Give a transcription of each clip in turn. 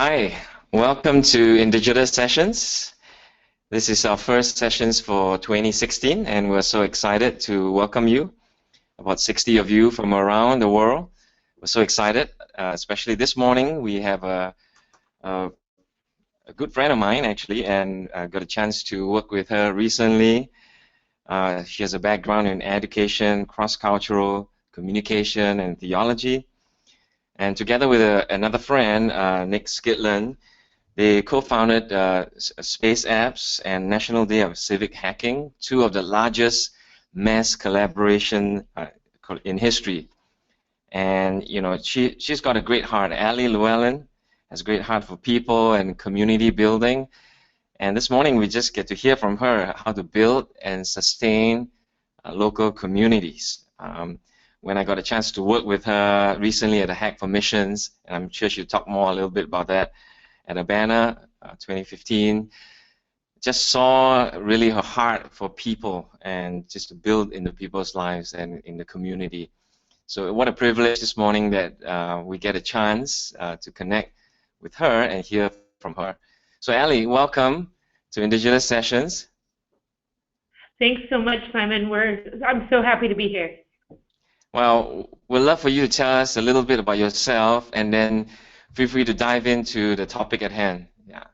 Hi, welcome to Indigitous sessions. This is our first sessions for 2016, and we're so excited to welcome you. About 60 of you from around the world. We're so excited, especially this morning. We have a good friend of mine, actually, and got a chance to work with her recently. She has a background in education, cross-cultural communication, and theology. And together with another friend, Nick Skidland, they co-founded Space Apps and National Day of Civic Hacking, two of the largest mass collaboration in history. And you know, she's got a great heart. Ali Llewellyn has a great heart for people and community building. And this morning we just get to hear from her how to build and sustain local communities. When I got a chance to work with her recently at the Hack for Missions, and I'm sure she'll talk more a little bit about that at Urbana 2015, just saw really her heart for people and just to build into people's lives and in the community. So what a privilege this morning that we get a chance to connect with her and hear from her. So Ali, welcome to Indigitous Sessions. Thanks so much, Simon. I'm so happy to be here. Well, we'd love for you to tell us a little bit about yourself, and then feel free to dive into the topic at hand. Yeah.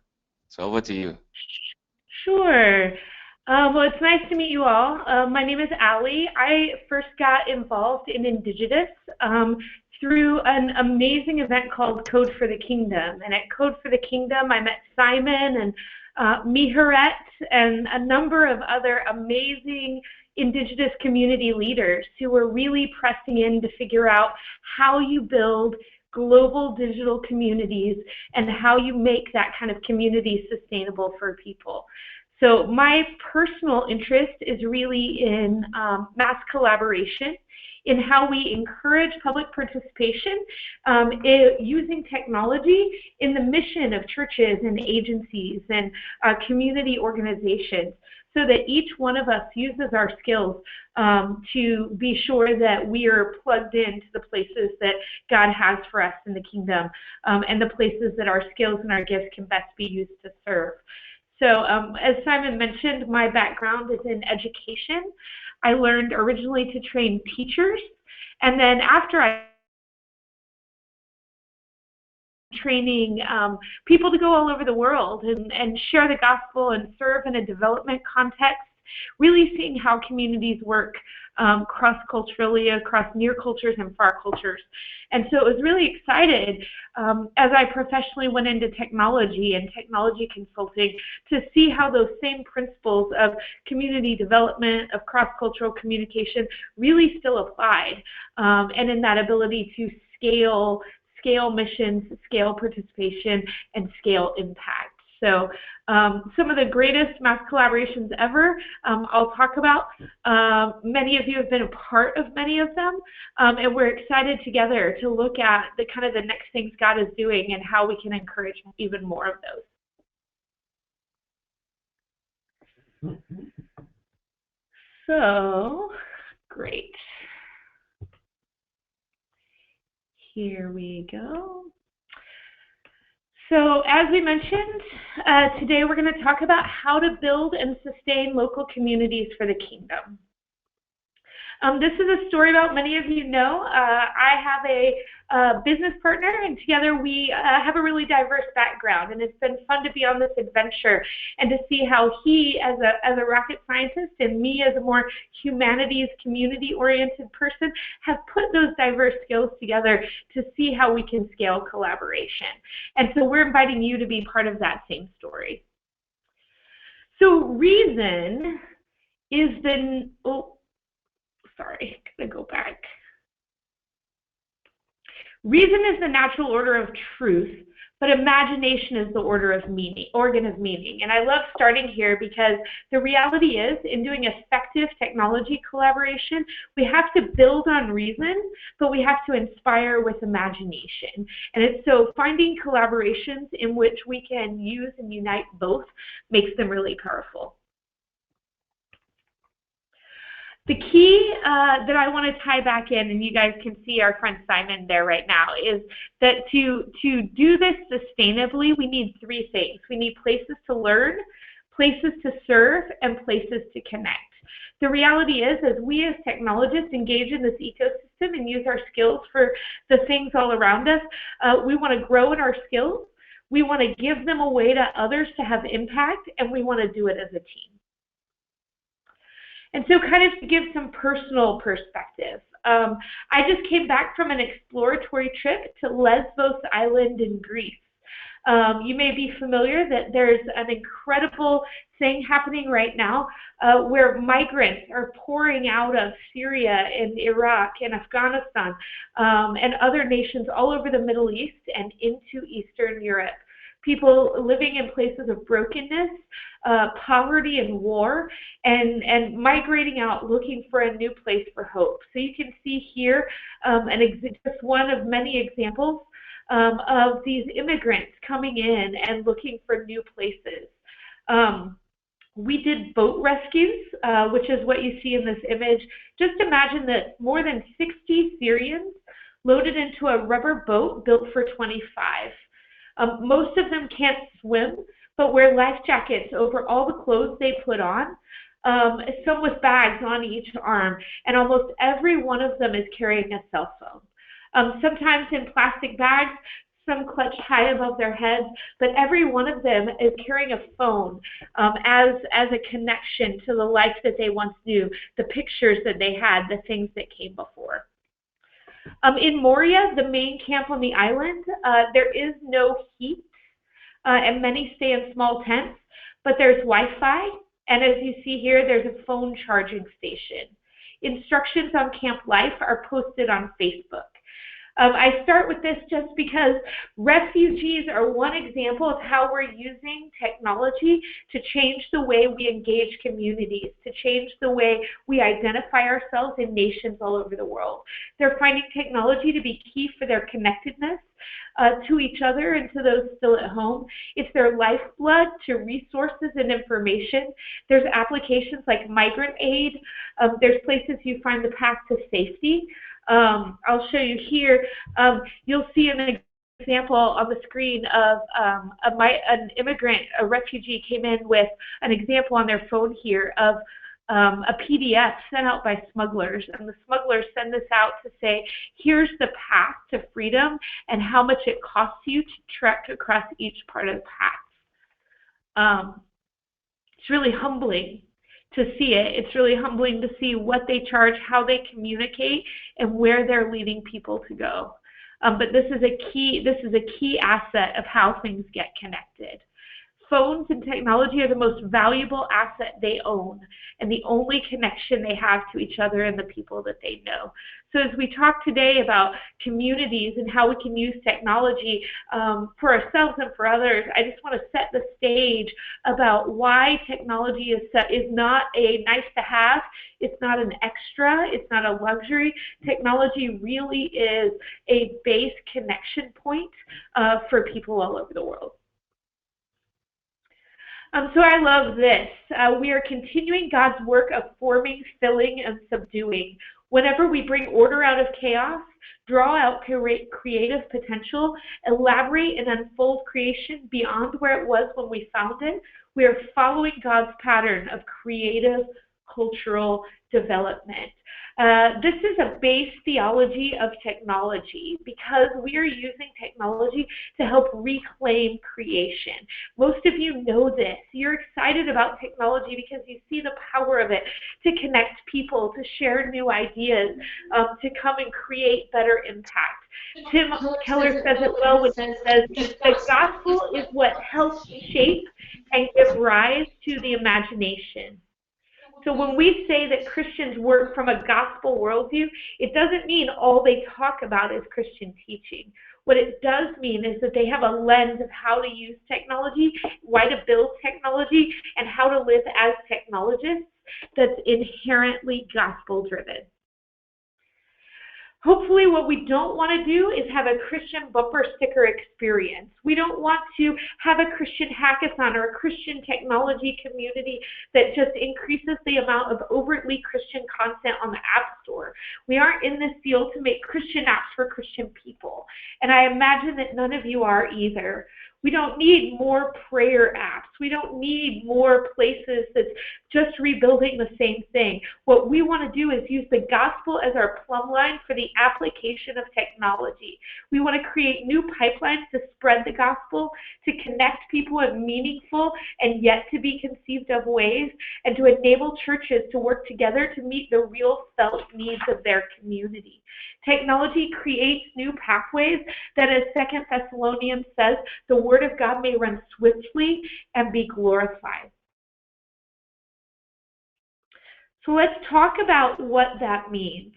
So over to you. Sure. Well, it's nice to meet you all. My name is Ali. I first got involved in Indigitous through an amazing event called Code for the Kingdom. And at Code for the Kingdom, I met Simon and Miharet and a number of other amazing Indigenous community leaders who were really pressing in to figure out how you build global digital communities and how you make that kind of community sustainable for people. So my personal interest is really in mass collaboration, in how we encourage public participation using technology in the mission of churches and agencies and community organizations, so that each one of us uses our skills to be sure that we are plugged into the places that God has for us in the kingdom and the places that our skills and our gifts can best be used to serve. So as Simon mentioned, my background is in education. I learned originally to train teachers, and then after I training people to go all over the world and share the gospel and serve in a development context, really seeing how communities work cross-culturally across near cultures and far cultures. And so it was really excited as I professionally went into technology and technology consulting to see how those same principles of community development, of cross-cultural communication really still applied, and in that ability to scale missions, scale participation, and scale impact. So some of the greatest mass collaborations ever I'll talk about. Many of you have been a part of many of them, and we're excited together to look at the kind of the next things God is doing and how we can encourage even more of those. So, great. Here we go. So as we mentioned, today we're going to talk about how to build and sustain local communities for the kingdom. This is a story about many of you know. I have a business partner, and together we have a really diverse background, and it's been fun to be on this adventure and to see how he, as a rocket scientist, and me as a more humanities, community-oriented person, have put those diverse skills together to see how we can scale collaboration. And so we're inviting you to be part of that same story. So reason is the... Sorry, I'm gonna go back. Reason is the natural order of truth, but imagination is the organ of meaning. And I love starting here because the reality is, in doing effective technology collaboration, we have to build on reason, but we have to inspire with imagination. And it's so finding collaborations in which we can use and unite both makes them really powerful. The key that I want to tie back in, and you guys can see our friend Simon there right now, is that to do this sustainably, we need three things. We need places to learn, places to serve, and places to connect. The reality is, as we as technologists engage in this ecosystem and use our skills for the things all around us, we want to grow in our skills, we want to give them away to others to have impact, and we want to do it as a team. And so kind of to give some personal perspective, I just came back from an exploratory trip to Lesbos Island in Greece. You may be familiar that there's an incredible thing happening right now where migrants are pouring out of Syria and Iraq and Afghanistan and other nations all over the Middle East and into Eastern Europe. People living in places of brokenness, poverty, and war, and migrating out looking for a new place for hope. So you can see here just one of many examples of these immigrants coming in and looking for new places. We did boat rescues, which is what you see in this image. Just imagine that more than 60 Syrians loaded into a rubber boat built for 25. Most of them can't swim, but wear life jackets over all the clothes they put on, some with bags on each arm, and almost every one of them is carrying a cell phone. Sometimes in plastic bags, some clutched high above their heads, but every one of them is carrying a phone as a connection to the life that they once knew, the pictures that they had, the things that came before. In Moria, the main camp on the island, there is no heat, and many stay in small tents, but there's Wi-Fi, and as you see here, there's a phone charging station. Instructions on camp life are posted on Facebook. I start with this just because refugees are one example of how we're using technology to change the way we engage communities, to change the way we identify ourselves in nations all over the world. They're finding technology to be key for their connectedness to each other and to those still at home. It's their lifeblood to resources and information. There's applications like Migrant Aid. There's places you find the path to safety. I'll show you here. You'll see an example on the screen of an immigrant, a refugee came in with an example on their phone here of a PDF sent out by smugglers, and the smugglers send this out to say, here's the path to freedom and how much it costs you to trek across each part of the path. It's really humbling to see it. It's really humbling to see what they charge, how they communicate, and where they're leading people to go. But this is a key asset of how things get connected. Phones and technology are the most valuable asset they own and the only connection they have to each other and the people that they know. So as we talk today about communities and how we can use technology for ourselves and for others, I just want to set the stage about why technology is not a nice to have, it's not an extra, it's not a luxury. Technology really is a base connection point for people all over the world. So I love this. We are continuing God's work of forming, filling, and subduing. Whenever we bring order out of chaos, draw out creative potential, elaborate and unfold creation beyond where it was when we found it, we are following God's pattern of creative cultural development. This is a base theology of technology because we are using technology to help reclaim creation. Most of you know this. You're excited about technology because you see the power of it to connect people, to share new ideas, to come and create better impact. Tim Keller says it well when he says, the gospel is what helps shape and give rise to the imagination. So when we say that Christians work from a gospel worldview, it doesn't mean all they talk about is Christian teaching. What it does mean is that they have a lens of how to use technology, why to build technology, and how to live as technologists that's inherently gospel-driven. Hopefully what we don't want to do is have a Christian bumper sticker experience. We don't want to have a Christian hackathon or a Christian technology community that just increases the amount of overtly Christian content on the App Store. We aren't in this field to make Christian apps for Christian people. And I imagine that none of you are either. We don't need more prayer apps. We don't need more places that's just rebuilding the same thing. What we want to do is use the gospel as our plumb line for the application of technology. We want to create new pipelines to spread the gospel, to connect people in meaningful and yet to be conceived of ways, and to enable churches to work together to meet the real felt needs of their community. Technology creates new pathways that, as 2 Thessalonians says, the word of God may run swiftly and be glorified. So let's talk about what that means.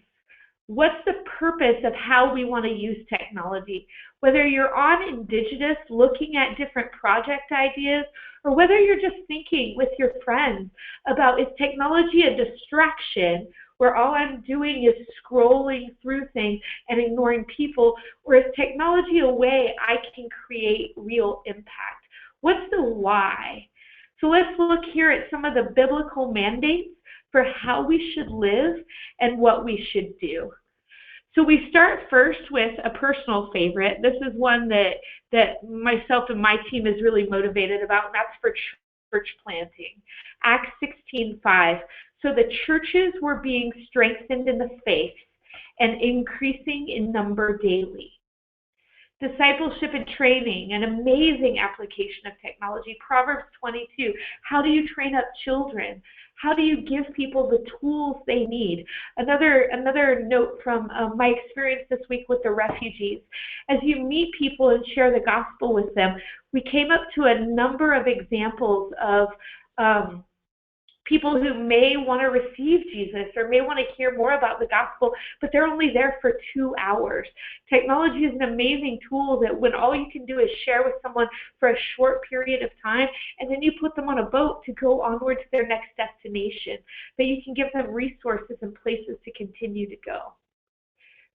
What's the purpose of how we want to use technology? Whether you're on Indigitous looking at different project ideas, or whether you're just thinking with your friends about, is technology a distraction where all I'm doing is scrolling through things and ignoring people, or is technology a way I can create real impact? What's the why? So let's look here at some of the biblical mandates for how we should live and what we should do. So we start first with a personal favorite. This is one that myself and my team is really motivated about, and that's for church planting. Acts 16:5. So the churches were being strengthened in the faith and increasing in number daily. Discipleship and training, an amazing application of technology. Proverbs 22, how do you train up children? How do you give people the tools they need? Another note from my experience this week with the refugees. As you meet people and share the gospel with them, we came up to a number of examples of people who may want to receive Jesus or may want to hear more about the gospel, but they're only there for 2 hours. Technology is an amazing tool that when all you can do is share with someone for a short period of time, and then you put them on a boat to go onward to their next destination, but you can give them resources and places to continue to go.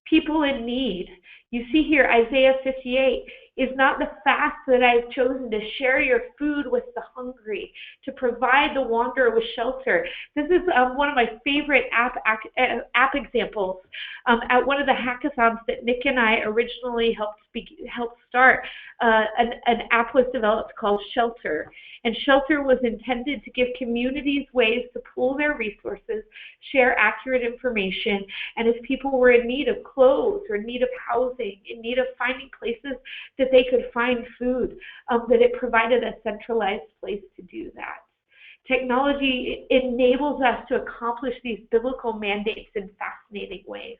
People in need. You see here, Isaiah 58, is not the fast that I have chosen to share your food with the hungry, to provide the wanderer with shelter. This is one of my favorite app examples. At one of the hackathons that Nick and I originally helped start, an app was developed called Shelter. And Shelter was intended to give communities ways to pool their resources, share accurate information, and if people were in need of clothes or in need of housing, in need of finding places that they could find food, that it provided a centralized place to do that. Technology enables us to accomplish these biblical mandates in fascinating ways.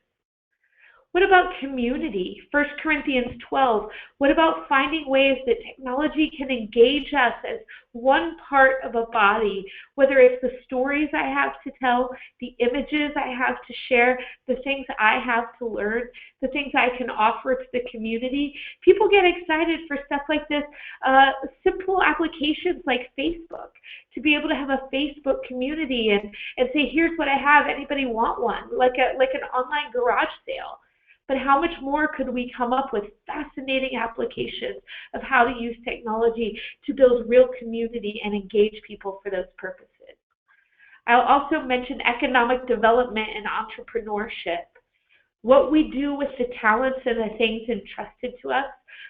What about community? 1 Corinthians 12. What about finding ways that technology can engage us as one part of a body, whether it's the stories I have to tell, the images I have to share, the things I have to learn, the things I can offer to the community. People get excited for stuff like this. Simple applications like Facebook, to be able to have a Facebook community and say, here's what I have, anybody want one? Like an online garage sale. But how much more could we come up with fascinating applications of how to use technology to build real community and engage people for those purposes? I'll also mention economic development and entrepreneurship. What we do with the talents and the things entrusted to us,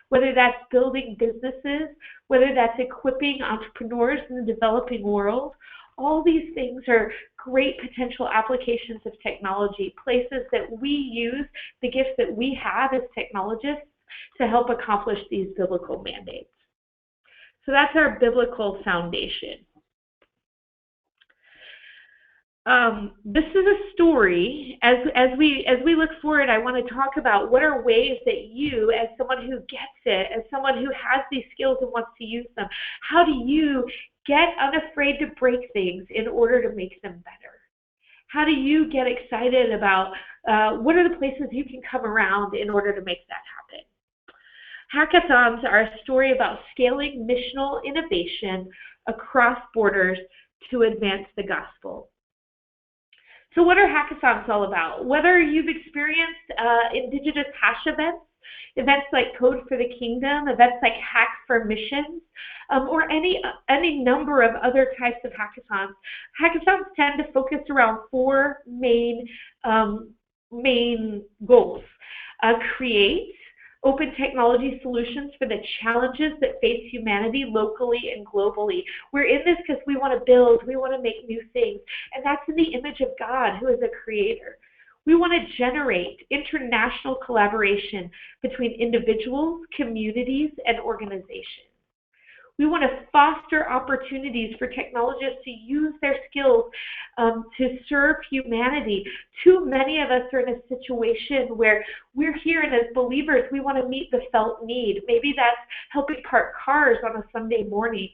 whether that's building businesses, whether that's equipping entrepreneurs in the developing world, all these things are great potential applications of technology, places that we use the gifts that we have as technologists to help accomplish these biblical mandates. So that's our biblical foundation. This is a story. As we look forward, I want to talk about what are ways that you, as someone who gets it, as someone who has these skills and wants to use them, how do you get unafraid to break things in order to make them better? How do you get excited about what are the places you can come around in order to make that happen? Hackathons are a story about scaling missional innovation across borders to advance the gospel. So what are hackathons all about? Whether you've experienced Indigitous hash events like Code for the Kingdom, events like Hack for Missions, or any number of other types of hackathons. Hackathons tend to focus around four main goals. Create open technology solutions for the challenges that face humanity locally and globally. We're in this because we want to build, we want to make new things, and that's in the image of God, who is a creator. We want to generate international collaboration between individuals, communities, and organizations. We want to foster opportunities for technologists to use their skills to serve humanity. Too many of us are in a situation where we're here, and as believers, we want to meet the felt need. Maybe that's helping park cars on a Sunday morning.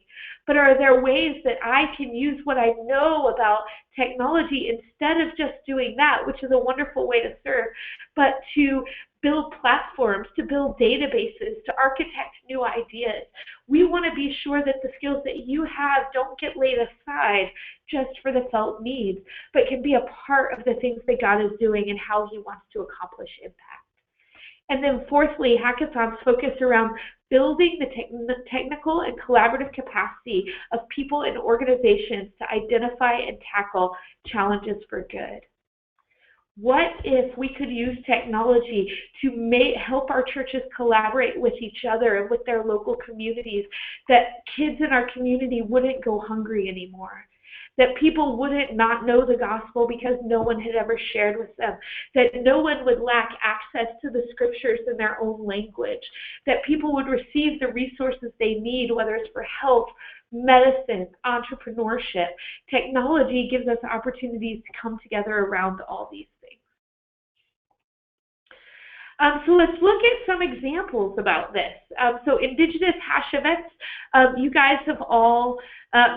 But are there ways that I can use what I know about technology instead of just doing that, which is a wonderful way to serve, but to build platforms, to build databases, to architect new ideas? We want to be sure that the skills that you have don't get laid aside just for the felt needs, but can be a part of the things that God is doing and how He wants to accomplish impact. And then fourthly, hackathons focus around building the technical and collaborative capacity of people and organizations to identify and tackle challenges for good. What if we could use technology to help our churches collaborate with each other and with their local communities, that kids in our community wouldn't go hungry anymore, that people wouldn't not know the gospel because no one had ever shared with them, that no one would lack access to the scriptures in their own language, that people would receive the resources they need, whether it's for health, medicine, entrepreneurship. Technology gives us opportunities to come together around all these things. So let's look at some examples about this. So Indigitous hash events, you guys have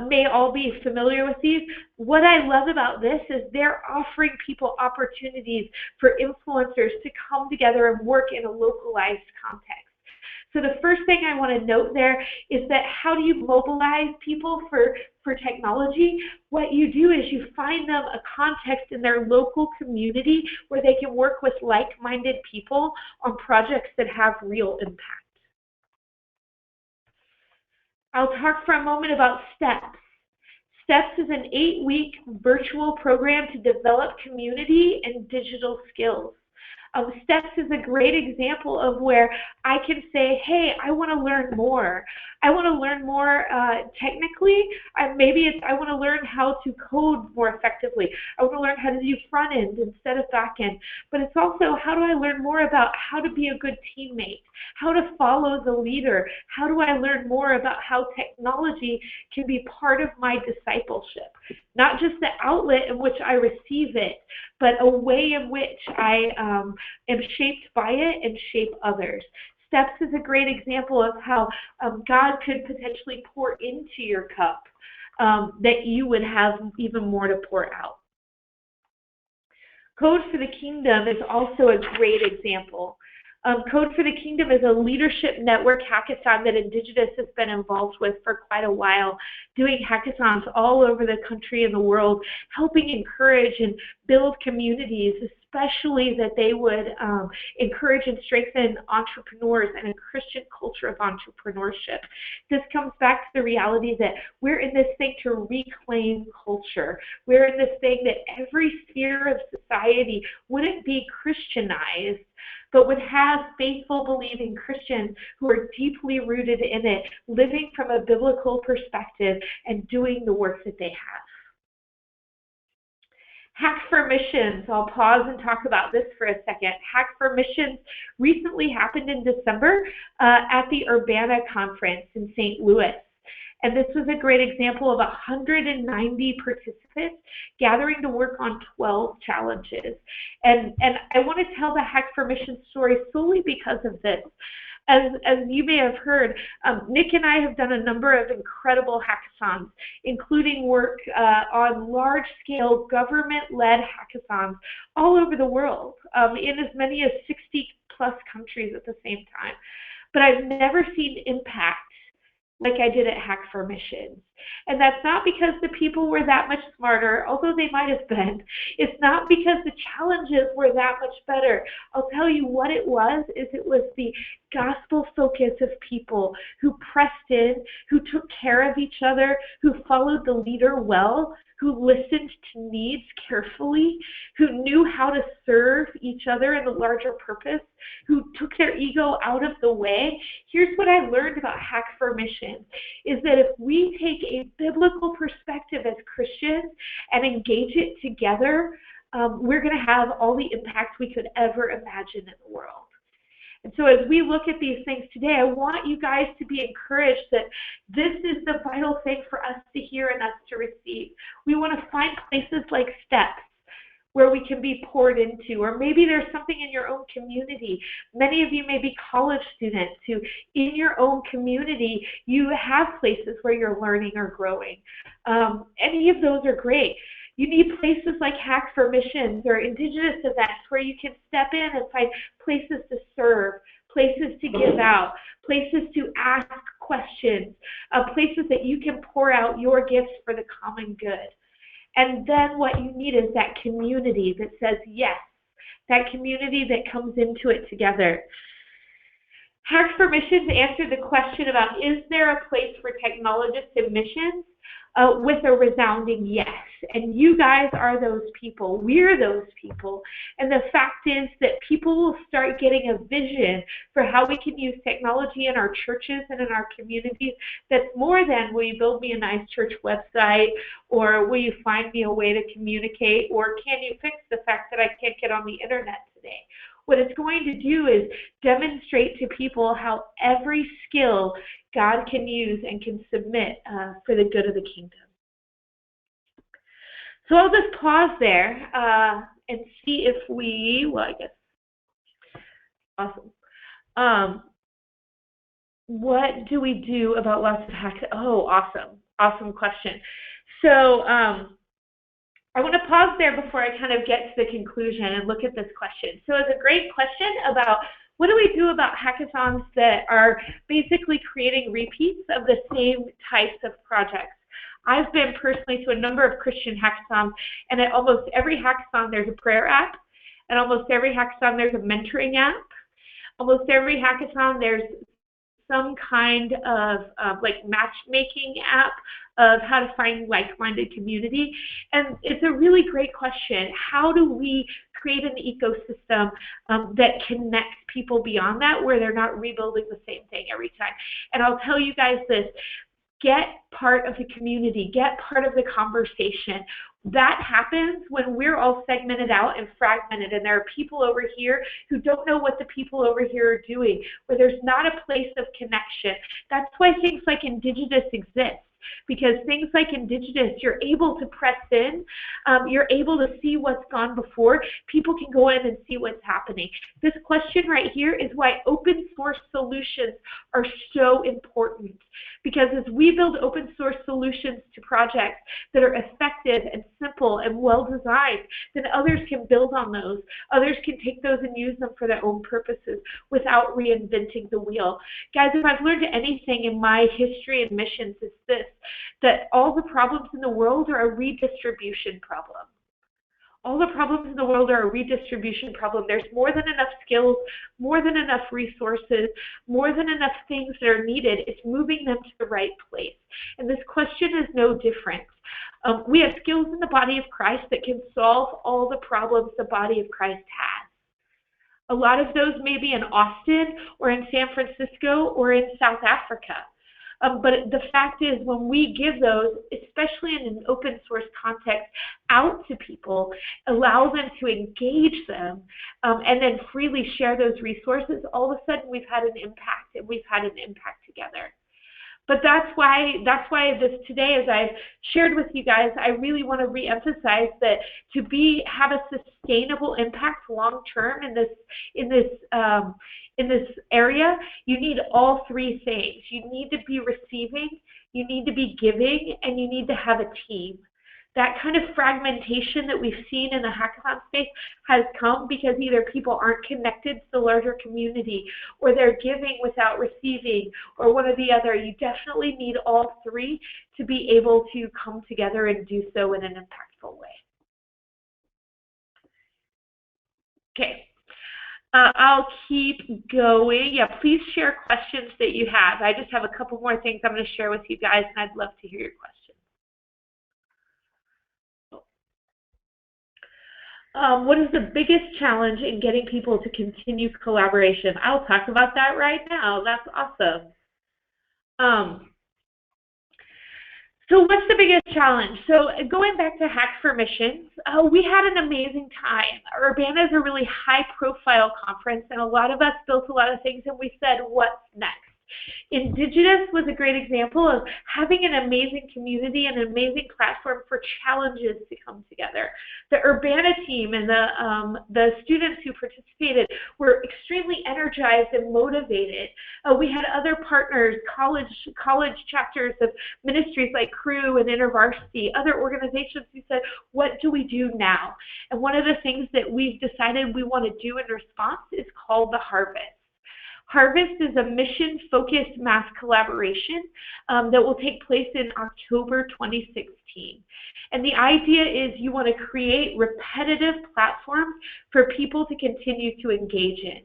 may all be familiar with these. What I love about this is they're offering people opportunities for influencers to come together and work in a localized context. So the first thing I want to note there is that how do you mobilize people for technology? What you do is you find them a context in their local community where they can work with like-minded people on projects that have real impact. I'll talk for a moment about STEPS. STEPS is an 8-week virtual program to develop community and digital skills. STEPS is a great example of where I can say, hey, I want to learn more. I want to learn more technically. Maybe it's I want to learn how to code more effectively. I want to learn how to do front end instead of back end. But it's also, how do I learn more about how to be a good teammate, how to follow the leader? How do I learn more about how technology can be part of my discipleship? Not just the outlet in which I receive it, but a way in which I am shaped by it and shape others. STEPS is a great example of how God could potentially pour into your cup that you would have even more to pour out. Code for the Kingdom is also a great example. Code for the Kingdom is a leadership network hackathon that Indigitous has been involved with for quite a while, doing hackathons all over the country and the world, helping encourage and build communities, especially that they would encourage and strengthen entrepreneurs and a Christian culture of entrepreneurship. This comes back to the reality that we're in this thing to reclaim culture. We're in this thing that every sphere of society wouldn't be Christianized, but would have faithful, believing Christians who are deeply rooted in it, living from a biblical perspective and doing the work that they have. Hack for Missions. I'll pause and talk about this for a second. Hack for Missions recently happened in December at the Urbana Conference in St. Louis. And this was a great example of 190 participants gathering to work on 12 challenges. And I want to tell the Hack for Missions story solely because of this. As you may have heard, Nick and I have done a number of incredible hackathons, including work on large-scale government-led hackathons all over the world, in as many as 60-plus countries at the same time. But I've never seen impact like I did at Hack for Missions. And that's not because the people were that much smarter, although they might have been. It's not because the challenges were that much better. I'll tell you what it was the gospel focus of people who pressed in, who took care of each other, who followed the leader well, who listened to needs carefully, who knew how to serve each other in the larger purpose, who took their ego out of the way. Here's what I learned about Hack for Missions, is that if we take a biblical perspective as Christians and engage it together, we're going to have all the impact we could ever imagine in the world. And so as we look at these things today, I want you guys to be encouraged that this is the vital thing for us to hear and us to receive. We want to find places like steps where we can be poured into, or maybe there's something in your own community. Many of you may be college students who, in your own community, you have places where you're learning or growing. Any of those are great. You need places like Hack for Missions or Indigitous events where you can step in and find places to serve, places to give out, places to ask questions, places that you can pour out your gifts for the common good. And then what you need is that community that says yes, that community that comes into it together. Hack for Missions answered the question about, is there a place for technologists in missions? With a resounding yes. And you guys are those people. We're those people. And the fact is that people will start getting a vision for how we can use technology in our churches and in our communities that's more than, will you build me a nice church website, or will you find me a way to communicate, or can you fix the fact that I can't get on the internet today? What it's going to do is demonstrate to people how every skill God can use and can submit for the good of the kingdom. So I'll just pause there and see if awesome. What do we do about lots of hacks? Oh, awesome question. So I want to pause there before I kind of get to the conclusion and look at this question. So it's a great question about what do we do about hackathons that are basically creating repeats of the same types of projects. I've been personally to a number of Christian hackathons, and at almost every hackathon there's a prayer app, and almost every hackathon there's a mentoring app. Almost every hackathon there's some kind of like matchmaking app of how to find like-minded community. And it's a really great question. How do we create an ecosystem that connects people beyond that, where they're not rebuilding the same thing every time? And I'll tell you guys this, get part of the community, get part of the conversation. That happens when we're all segmented out and fragmented, and there are people over here who don't know what the people over here are doing, where there's not a place of connection. That's why things like Indigitous exist. Because things like Indigitous, you're able to press in, you're able to see what's gone before, people can go in and see what's happening. This question right here is why open source solutions are so important. Because as we build open source solutions to projects that are effective and simple and well designed, then others can build on those. Others can take those and use them for their own purposes without reinventing the wheel. Guys, if I've learned anything in my history and missions, it's this, that all the problems in the world are a redistribution problem. All the problems in the world are a redistribution problem. There's more than enough skills, more than enough resources, more than enough things that are needed. It's moving them to the right place. And this question is no different. We have skills in the body of Christ that can solve all the problems the body of Christ has. A lot of those may be in Austin or in San Francisco or in South Africa. But the fact is, when we give those, especially in an open source context, out to people, allow them to engage them, and then freely share those resources, all of a sudden we've had an impact, and we've had an impact together. But that's why this today, as I've shared with you guys, I really want to reemphasize that to have a sustainable impact long term in this area, you need all three things. You need to be receiving, you need to be giving, and you need to have a team. That kind of fragmentation that we've seen in the hackathon space has come because either people aren't connected to the larger community, or they're giving without receiving, or one or the other. You definitely need all three to be able to come together and do so in an impactful way. Okay. I'll keep going. Yeah, please share questions that you have. I just have a couple more things I'm going to share with you guys, and I'd love to hear your questions. What is the biggest challenge in getting people to continue collaboration? I'll talk about that right now. That's awesome. So what's the biggest challenge? So going back to Hack for Missions, we had an amazing time. Urbana is a really high-profile conference, and a lot of us built a lot of things, and we said, what's next? Indigitous was a great example of having an amazing community and an amazing platform for challenges to come together. The Urbana team and the students who participated were extremely energized and motivated. We had other partners, college chapters of ministries like Crew and InterVarsity, other organizations who said, what do we do now? And one of the things that we've decided we want to do in response is called the Harvest. Harvest is a mission-focused mass collaboration that will take place in October 2016. And the idea is you want to create repetitive platforms for people to continue to engage in.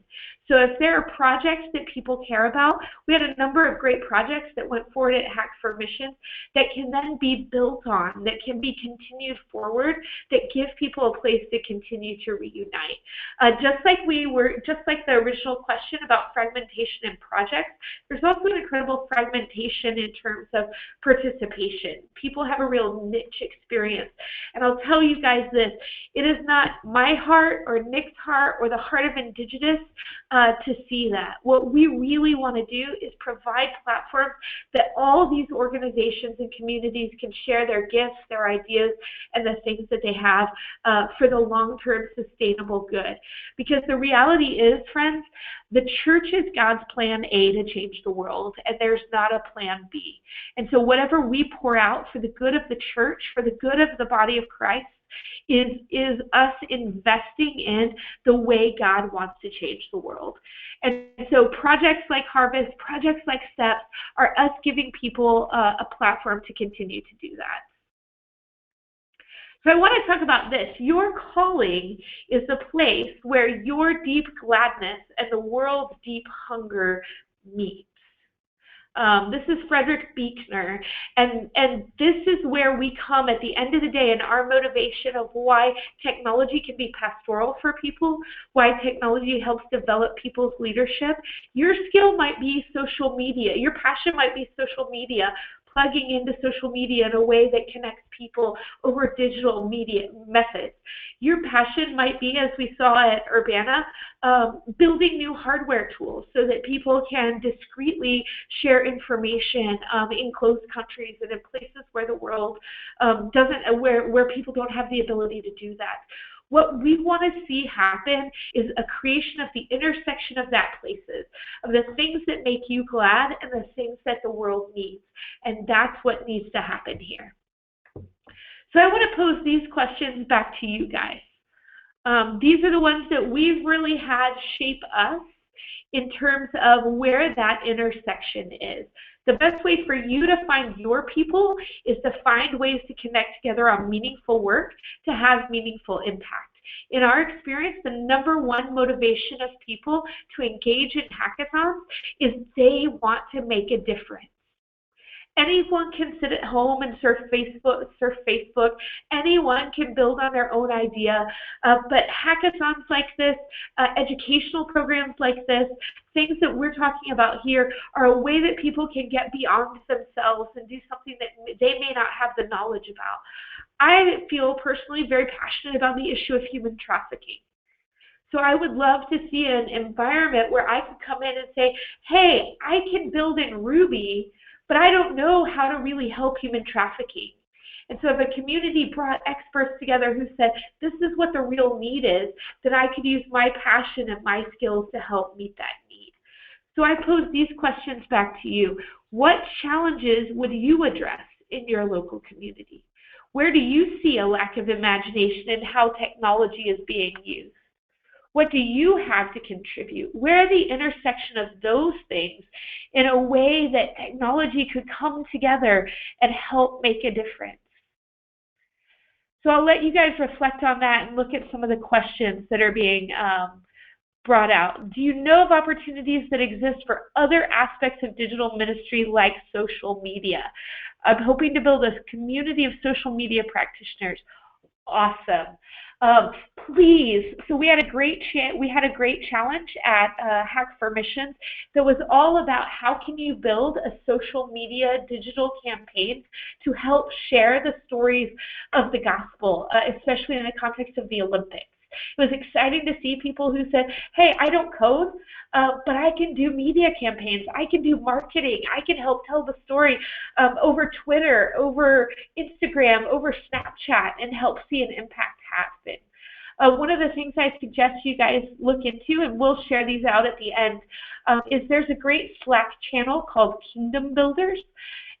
So if there are projects that people care about, we had a number of great projects that went forward at Hack for Missions that can then be built on, that can be continued forward, that give people a place to continue to reunite. Just like the original question about fragmentation in projects, there's also an incredible fragmentation in terms of participation. People have a real niche experience. And I'll tell you guys this, it is not my heart or Nick's heart or the heart of Indigitous to see that. What we really want to do is provide platforms that all these organizations and communities can share their gifts, their ideas, and the things that they have for the long-term sustainable good. Because the reality is, friends, the church is God's plan A to change the world, and there's not a plan B. And so whatever we pour out for the good of the church, for the good of the body of Christ, is us investing in the way God wants to change the world. And so projects like Harvest, projects like Steps are us giving people a platform to continue to do that. So I want to talk about this. Your calling is the place where your deep gladness and the world's deep hunger meet. This is Frederick Buechner, and this is where we come at the end of the day in our motivation of why technology can be pastoral for people, why technology helps develop people's leadership. Your skill might be social media. Your passion might be social media, plugging into social media in a way that connects people over digital media methods. Your passion might be, as we saw at Urbana, building new hardware tools so that people can discreetly share information in closed countries and in places where the world where people don't have the ability to do that. What we want to see happen is a creation of the intersection of that places, of the things that make you glad and the things that the world needs. And that's what needs to happen here. So I want to pose these questions back to you guys. These are the ones that we've really had shape us in terms of where that intersection is. The best way for you to find your people is to find ways to connect together on meaningful work to have meaningful impact. In our experience, the #1 motivation of people to engage in hackathons is they want to make a difference. Anyone can sit at home and surf Facebook. Anyone can build on their own idea. But hackathons like this, educational programs like this, things that we're talking about here are a way that people can get beyond themselves and do something that they may not have the knowledge about. I feel personally very passionate about the issue of human trafficking. So I would love to see an environment where I could come in and say, hey, I can build in Ruby, but I don't know how to really help human trafficking. And so if a community brought experts together who said, this is what the real need is, then I could use my passion and my skills to help meet that need. So I pose these questions back to you. What challenges would you address in your local community? Where do you see a lack of imagination in how technology is being used? What do you have to contribute? Where are the intersection of those things in a way that technology could come together and help make a difference? So I'll let you guys reflect on that and look at some of the questions that are being brought out. Do you know of opportunities that exist for other aspects of digital ministry like social media? I'm hoping to build a community of social media practitioners. Awesome. Please, so we had a great challenge at Hack for Missions that was all about how can you build a social media digital campaign to help share the stories of the gospel, especially in the context of the Olympics. It was exciting to see people who said, hey, I don't code, but I can do media campaigns. I can do marketing. I can help tell the story over Twitter, over Instagram, over Snapchat, and help see an impact happen. One of the things I suggest you guys look into, and we'll share these out at the end, is there's a great Slack channel called Kingdom Builders.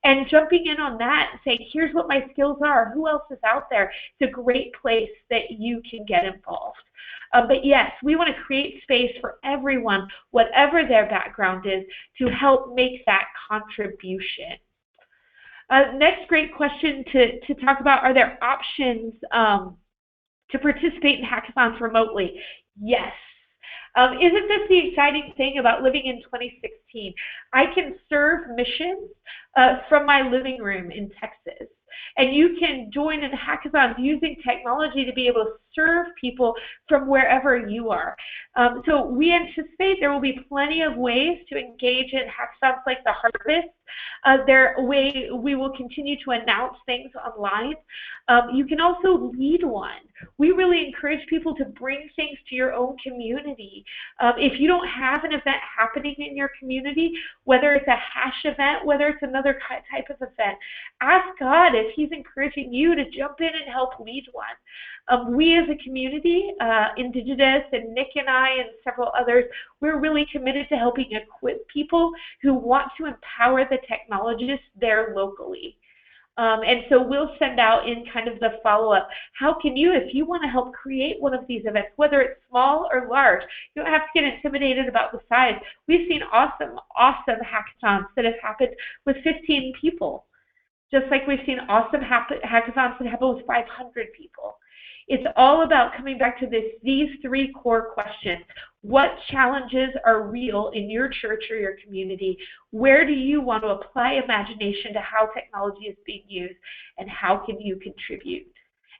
And jumping in on that and saying, here's what my skills are, who else is out there, it's a great place that you can get involved. But yes, we want to create space for everyone, whatever their background is, to help make that contribution. Next great question to talk about, are there options to participate in hackathons remotely? Yes. Isn't this the exciting thing about living in 2016? I can serve missions from my living room in Texas. And you can join in hackathons using technology to be able to serve people from wherever you are. So we anticipate there will be plenty of ways to engage in hackathons like the Harvest. We will continue to announce things online. You can also lead one. We really encourage people to bring things to your own community. If you don't have an event happening in your community, whether it's a hash event, whether it's another type of event, ask God if He's encouraging you to jump in and help lead one. We as a community, Indigitous and Nick and I and several others, we're really committed to helping equip people who want to empower the technologists there locally. And so we'll send out in kind of the follow-up, how can you, if you want to help create one of these events, whether it's small or large, you don't have to get intimidated about the size. We've seen awesome hackathons that have happened with 15 people, just like we've seen awesome hackathons that happen with 500 people. It's all about coming back to these three core questions. What challenges are real in your church or your community? Where do you want to apply imagination to how technology is being used? And how can you contribute?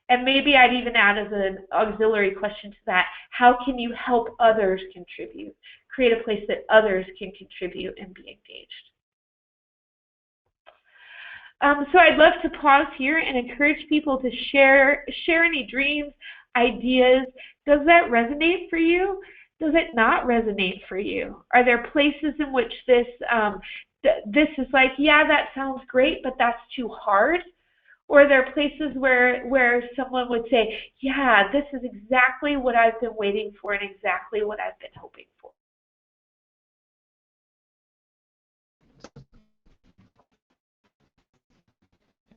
And maybe I'd even add as an auxiliary question to that, how can you help others contribute? Create a place that others can contribute and be engaged. So I'd love to pause here and encourage people to share any dreams, ideas. Does that resonate for you? Does it not resonate for you? Are there places in which this is like, yeah, that sounds great, but that's too hard? Or are there places where someone would say, yeah, this is exactly what I've been waiting for and exactly what I've been hoping for?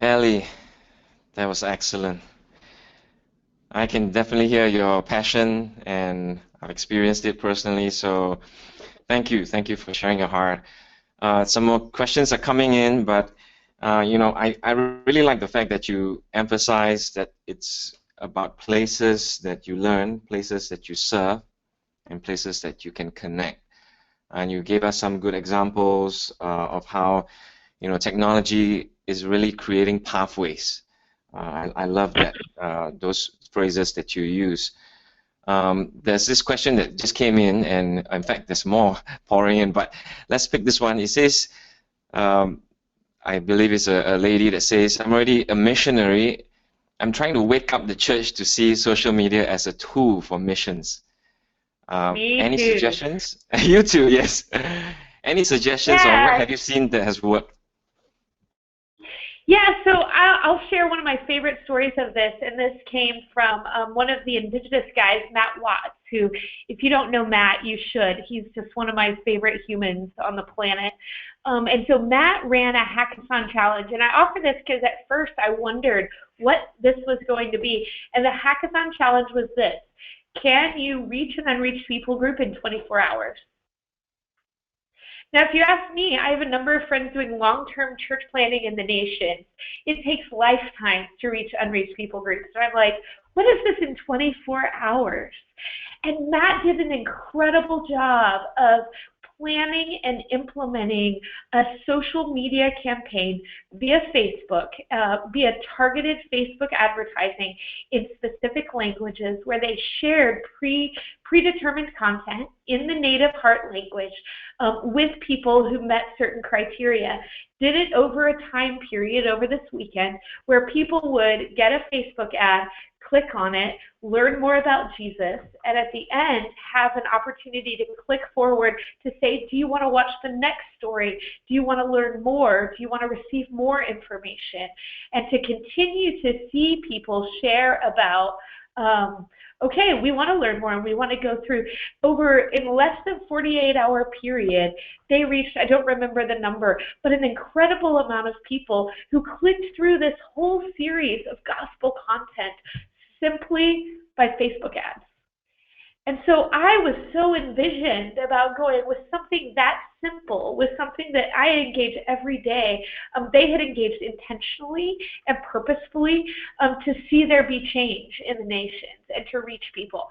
Ali, that was excellent. I can definitely hear your passion, and I've experienced it personally, so thank you for sharing your heart. Some more questions are coming in, but I really like the fact that you emphasize that it's about places that you learn, places that you serve, and places that you can connect. And you gave us some good examples of how technology is really creating pathways. I love that, those phrases that you use. There's this question that just came in, and in fact there's more pouring in, but let's pick this one. It says, I believe it's a lady that says, I'm already a missionary. I'm trying to wake up the church to see social media as a tool for missions. Any suggestions? You too, yes. Any suggestions on what have you seen that has worked? Yeah, so I'll share one of my favorite stories of this, and this came from one of the Indigitous guys, Matt Watts, who, if you don't know Matt, you should. He's just one of my favorite humans on the planet. And so Matt ran a hackathon challenge, and I offer this because at first I wondered, what this was going to be. And the hackathon challenge was this: can you reach an unreached people group in 24 hours? Now, if you ask me, I have a number of friends doing long-term church planting in the nations. It takes lifetimes to reach unreached people groups. So I'm like, what is this in 24 hours? And Matt did an incredible job of planning and implementing a social media campaign via Facebook, via targeted Facebook advertising in specific languages, where they shared predetermined content in the native heart language with people who met certain criteria. Did it over a time period over this weekend where people would get a Facebook ad, click on it, learn more about Jesus, and at the end have an opportunity to click forward to say, do you want to watch the next story? Do you want to learn more? Do you want to receive more information? And to continue to see people share about, okay, we want to learn more and we want to go through. In less than 48-hour period, they reached, I don't remember the number, but an incredible amount of people who clicked through this whole series of gospel content simply by Facebook ads. And so I was so envisioned about going with something that simple, with something that I engage every day. They had engaged intentionally and purposefully to see there be change in the nations and to reach people.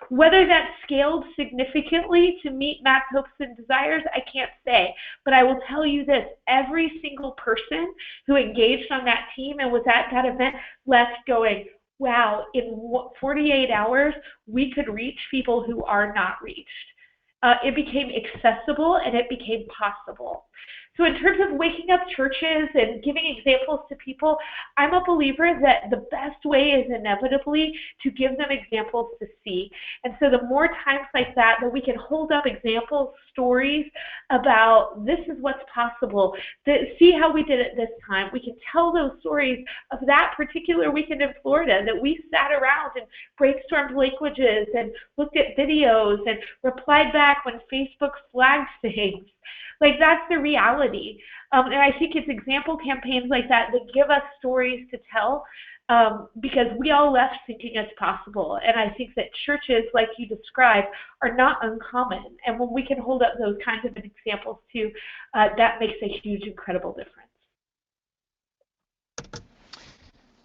Whether that scaled significantly to meet Matt's hopes and desires, I can't say. But I will tell you this: every single person who engaged on that team and was at that event left going, wow, in 48 hours, we could reach people who are not reached. It became accessible and it became possible. So in terms of waking up churches and giving examples to people, I'm a believer that the best way is inevitably to give them examples to see. And so the more times like that we can hold up examples, stories about this is what's possible, see how we did it this time. We can tell those stories of that particular weekend in Florida that we sat around and brainstormed languages and looked at videos and replied back when Facebook flagged things. Like, that's the reality. And I think it's example campaigns like that that give us stories to tell, because we all left thinking it's possible. And I think that churches, like you described, are not uncommon. And when we can hold up those kinds of examples too, that makes a huge, incredible difference.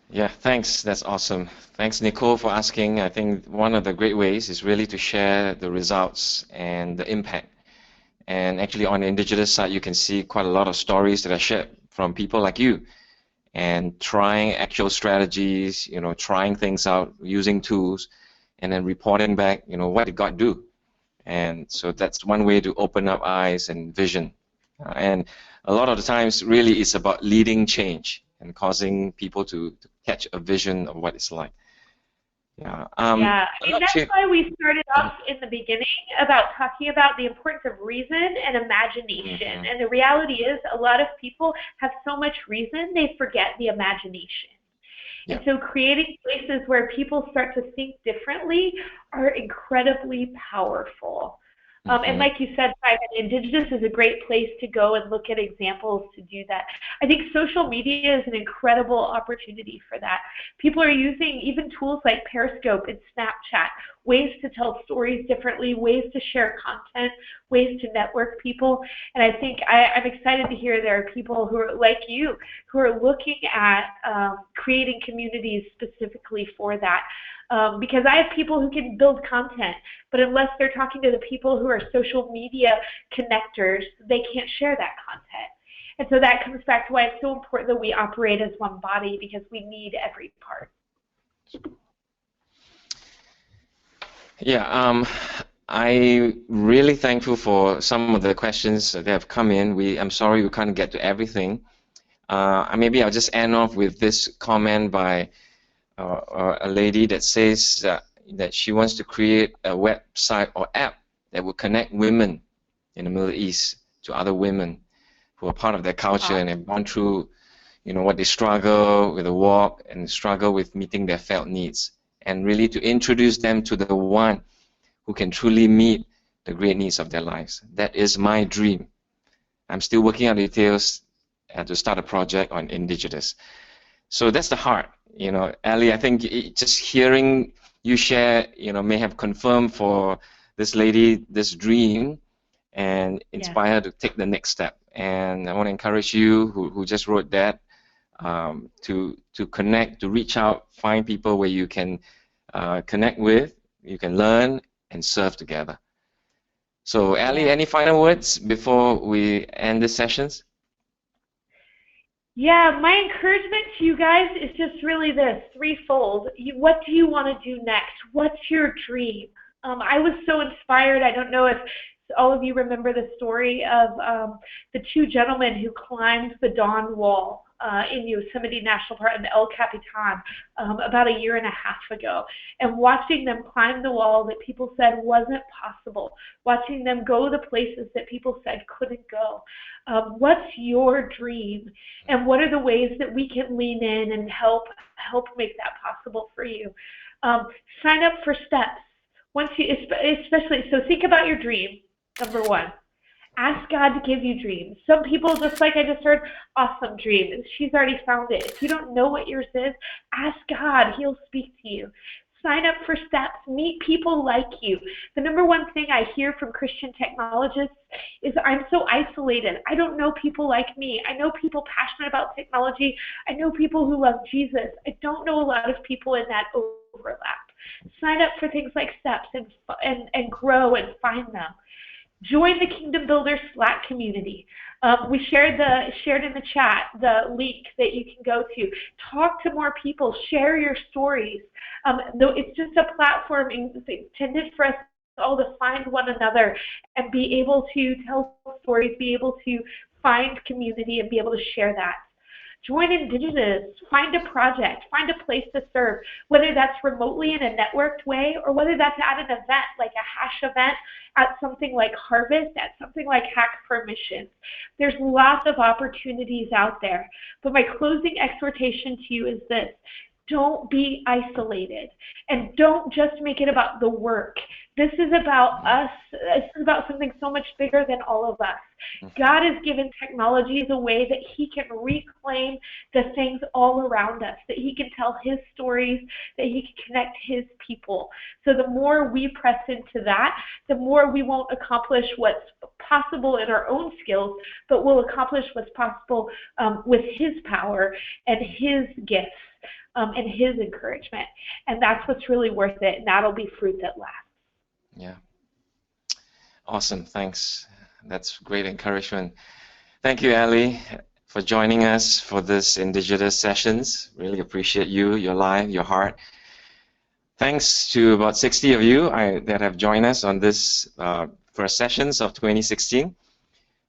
Yeah, thanks. That's awesome. Thanks, Nicole, for asking. I think one of the great ways is really to share the results and the impact. And actually on the Indigitous side, you can see quite a lot of stories that are shared from people like you, and trying actual strategies, trying things out, using tools, and then reporting back, what did God do? And so that's one way to open up eyes and vision. And a lot of the times, really, it's about leading change and causing people to catch a vision of what it's like. Yeah, I mean, that's why we started off in the beginning about talking about the importance of reason and imagination. And the reality is, a lot of people have so much reason, they forget the imagination. Yeah. And so creating places where people start to think differently are incredibly powerful. And like you said, Simon, Indigitous is a great place to go and look at examples to do that. I think social media is an incredible opportunity for that. People are using even tools like Periscope and Snapchat, ways to tell stories differently, ways to share content, ways to network people. And I think I'm excited to hear there are people who are like you, who are looking at creating communities specifically for that. Because I have people who can build content, but unless they're talking to the people who are social media connectors, they can't share that content. And so that comes back to why it's so important that we operate as one body, because we need every part. Yeah, I'm really thankful for some of the questions that have come in. I'm sorry we can't get to everything. Maybe I'll just end off with this comment by a lady that says that she wants to create a website or app that will connect women in the Middle East to other women who are part of their culture and have gone through, what they struggle with the walk and struggle with meeting their felt needs, and really to introduce them to the one who can truly meet the great needs of their lives. That is my dream. I'm still working on details to start a project on Indigitous. So that's the heart. Ali, I think just hearing you share, may have confirmed for this lady this dream and inspire her to take the next step. And I want to encourage you who just wrote that to connect, to reach out, find people where you can connect with, you can learn and serve together. So, Ali, any final words before we end the sessions? Yeah, my encouragement to you guys is just really this, threefold. What do you want to do next? What's your dream? I was so inspired. I don't know if all of you remember the story of the two gentlemen who climbed the Dawn Wall in Yosemite National Park in El Capitan about a year and a half ago. And watching them climb the wall that people said wasn't possible, watching them go the places that people said couldn't go. What's your dream? And what are the ways that we can lean in and help make that possible for you? Sign up for steps. Once you, especially, so think about your dream, number one. Ask God to give you dreams. Some people, just like I just heard, awesome dream. She's already found it. If you don't know what yours is, ask God. He'll speak to you. Sign up for steps. Meet people like you. The number one thing I hear from Christian technologists is, I'm so isolated. I don't know people like me. I know people passionate about technology. I know people who love Jesus. I don't know a lot of people in that overlap. Sign up for things like steps and grow and find them. Join the Kingdom Builders Slack community. We shared in the chat the link that you can go to. Talk to more people. Share your stories. Though it's just a platform intended for us all to find one another and be able to tell stories, be able to find community, and be able to share that. Join Indigitous, find a project, find a place to serve, whether that's remotely in a networked way or whether that's at an event like a hash event, at something like Harvest, at something like Hack for Missions. There's lots of opportunities out there. But my closing exhortation to you is this: don't be isolated, and don't just make it about the work. This is about us. This is about something so much bigger than all of us. God has given technology as a way that he can reclaim the things all around us, that he can tell his stories, that he can connect his people. So the more we press into that, the more we won't accomplish what's possible in our own skills, but we'll accomplish what's possible with his power and his gifts. And his encouragement. And that's what's really worth it, and that'll be fruit that lasts. Yeah. Awesome. Thanks. That's great encouragement. Thank you, Ali, for joining us for this Indigitous sessions. Really appreciate you, your life, your heart. Thanks to about 60 of you that have joined us on this first sessions of 2016.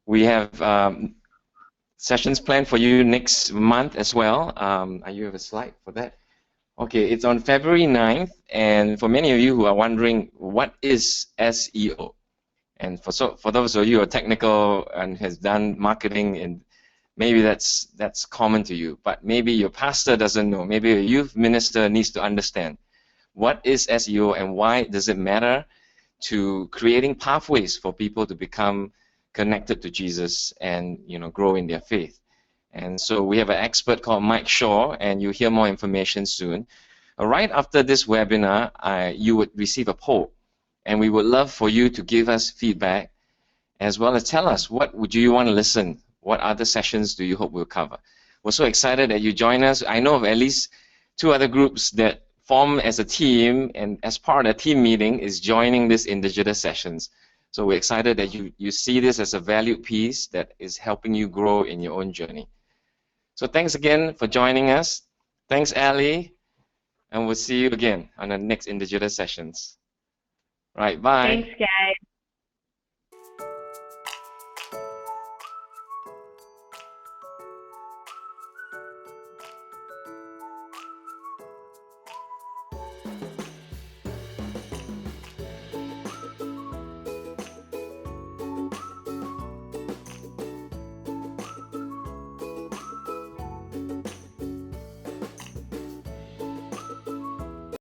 We have sessions planned for you next month as well. You have a slide for that? Okay, it's on February 9th, and for many of you who are wondering, what is SEO? And for those of you who are technical and has done marketing, and maybe that's common to you, but maybe your pastor doesn't know, maybe a youth minister needs to understand what is SEO and why does it matter to creating pathways for people to become connected to Jesus and grow in their faith. And so we have an expert called Mike Shaw, and you'll hear more information soon. Right after this webinar, you would receive a poll, and we would love for you to give us feedback as well as tell us what would you want to listen, what other sessions do you hope we'll cover. We're so excited that you join us. I know of at least 2 other groups that form as a team, and as part of the team meeting is joining this Indigitous sessions. So we're excited that you see this as a valued piece that is helping you grow in your own journey. So thanks again for joining us. Thanks, Ali. And we'll see you again on the next Indigitous sessions. Right, bye. Thanks, guys.